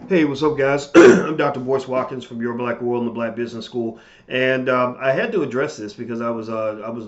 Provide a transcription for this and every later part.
Hey, what's up, guys? I'm Dr. Boyce Watkins from Your Black World and the Black Business School, and I had to address this because I was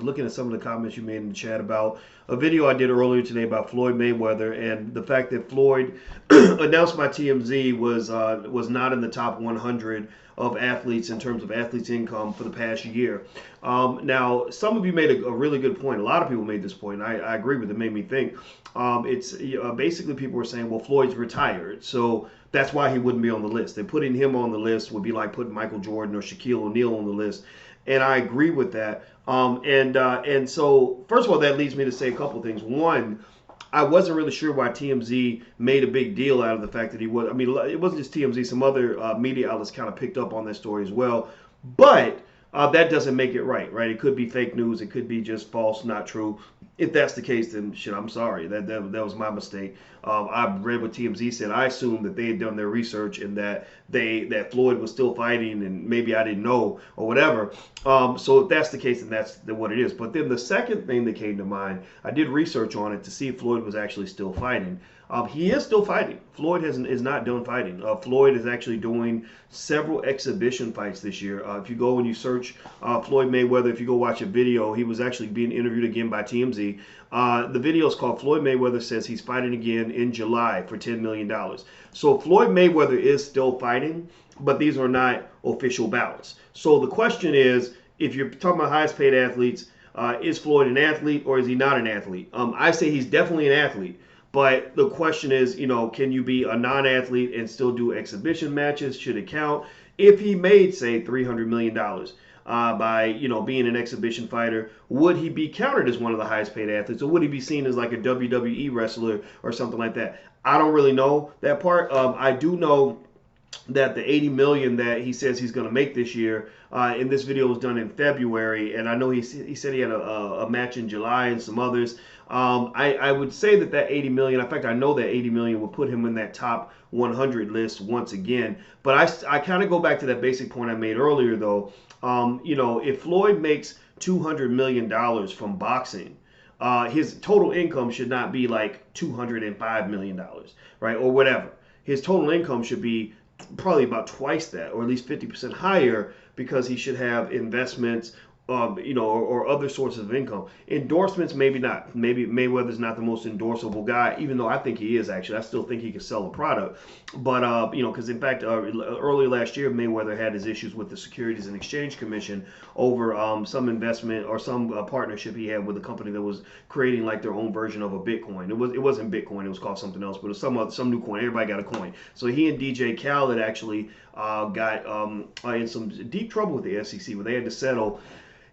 looking at some of the comments you made in the chat about a video I did earlier today about Floyd Mayweather and the fact that Floyd, announced by TMZ, was not in the top 100 of athletes in terms of athletes' income for the past year. Now, some of you made a really good point. A lot of people made this point. I agree with it. It made me think. It's basically people were saying, well, Floyd's retired, so that's why he wouldn't be on the list. And putting him on the list would be like putting Michael Jordan or Shaquille O'Neal on the list. And I agree with that. And so, first of all, that leads me to say a couple things. One, I wasn't really sure why TMZ made a big deal out of the fact that he was. I mean, it wasn't just TMZ. Some other media outlets kind of picked up on that story as well. But that doesn't make it right, right? It could be fake news. It could be just false, not true. If that's the case, then shit, I'm sorry. That was my mistake. I read what TMZ said. I assumed that they had done their research and that Floyd was still fighting, and maybe I didn't know or whatever. So if that's the case, then that's what it is. But then the second thing that came to mind, I did research on it to see if Floyd was actually still fighting. He is still fighting. Floyd is not done fighting. Floyd is actually doing several exhibition fights this year. If you go and you search Floyd Mayweather, if you go watch a video, he was actually being interviewed again by TMZ. The video is called Floyd Mayweather Says He's Fighting Again in July for $10 million. So Floyd Mayweather is still fighting, but these are not official bouts. So the question is, if you're talking about highest paid athletes, is Floyd an athlete or is he not an athlete? I say he's definitely an athlete. But the question is, can you be a non-athlete and still do exhibition matches? Should it count? If he made, say, $300 million by, being an exhibition fighter, would he be counted as one of the highest paid athletes? Or would he be seen as like a WWE wrestler or something like that? I don't really know that part. I do know that the 80 million that he says he's going to make this year, and this video was done in February, and I know he said he had a match in July and some others. I would say that 80 million, in fact, I know that 80 million would put him in that top 100 list once again. But I kind of go back to that basic point I made earlier, though. If Floyd makes $200 million from boxing, his total income should not be like $205 million, right? Or whatever. His total income should be probably about twice that, or at least 50% higher, because he should have investments, or other sources of income. Endorsements, maybe not. Maybe Mayweather's not the most endorsable guy, even though I think he is actually. I still think he can sell a product. But, because in fact, earlier last year, Mayweather had his issues with the Securities and Exchange Commission over some investment or some partnership he had with a company that was creating like their own version of a Bitcoin. It wasn't Bitcoin. It was called something else, but it was some new coin. Everybody got a coin. So he and DJ Khaled actually got in some deep trouble with the SEC where they had to settle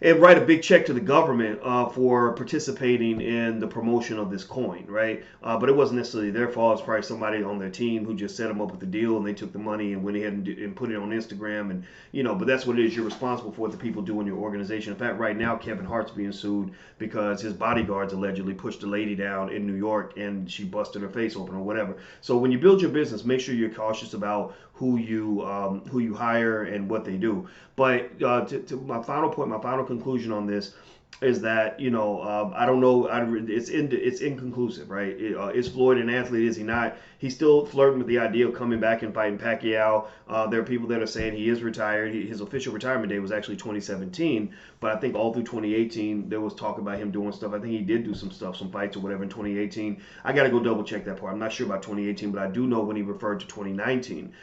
and write a big check to the government for participating in the promotion of this coin, right? But it wasn't necessarily their fault. It's probably somebody on their team who just set them up with the deal, and they took the money and went ahead and put it on Instagram. And, but that's what it is. You're responsible for what the people do in your organization. In fact, right now, Kevin Hart's being sued because his bodyguards allegedly pushed a lady down in New York and she busted her face open or whatever. So when you build your business, make sure you're cautious about who you hire and what they do. But to my final point, my final conclusion on this is that I don't know. It's inconclusive, right? Is Floyd an athlete? Is he not? He's still flirting with the idea of coming back and fighting Pacquiao. There are people that are saying he is retired. His official retirement date was actually 2017, but I think all through 2018 there was talk about him doing stuff. I think he did do some stuff, some fights or whatever in 2018. I got to go double check that part. I'm not sure about 2018, but I do know when he referred to 2019,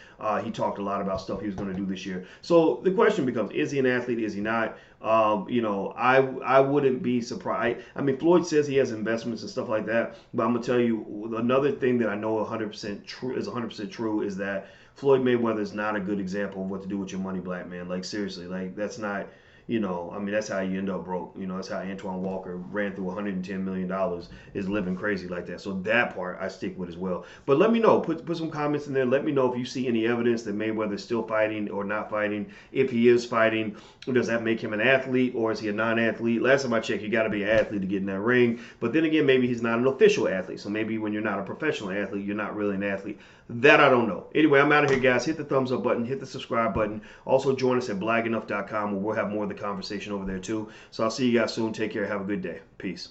he talked a lot about stuff he was going to do this year. So the question becomes: is he an athlete? Is he not? I wouldn't be surprised. I mean, Floyd says he has investments and stuff like that, but I'm gonna tell you another thing that I know 100% true is 100% true is that Floyd Mayweather is not a good example of what to do with your money, black man. Like seriously, like that's not. I mean, that's how you end up broke. That's how Antoine Walker ran through $110 million, is living crazy like that. So that part I stick with as well. But let me know. Put some comments in there. Let me know if you see any evidence that Mayweather is still fighting or not fighting. If he is fighting, does that make him an athlete or is he a non-athlete? Last time I checked, you got to be an athlete to get in that ring. But then again, maybe he's not an official athlete. So maybe when you're not a professional athlete, you're not really an athlete. That I don't know. Anyway, I'm out of here, guys. Hit the thumbs up button. Hit the subscribe button. Also, join us at blagenough.com where we'll have more of the conversation over there, too. So I'll see you guys soon. Take care. Have a good day. Peace.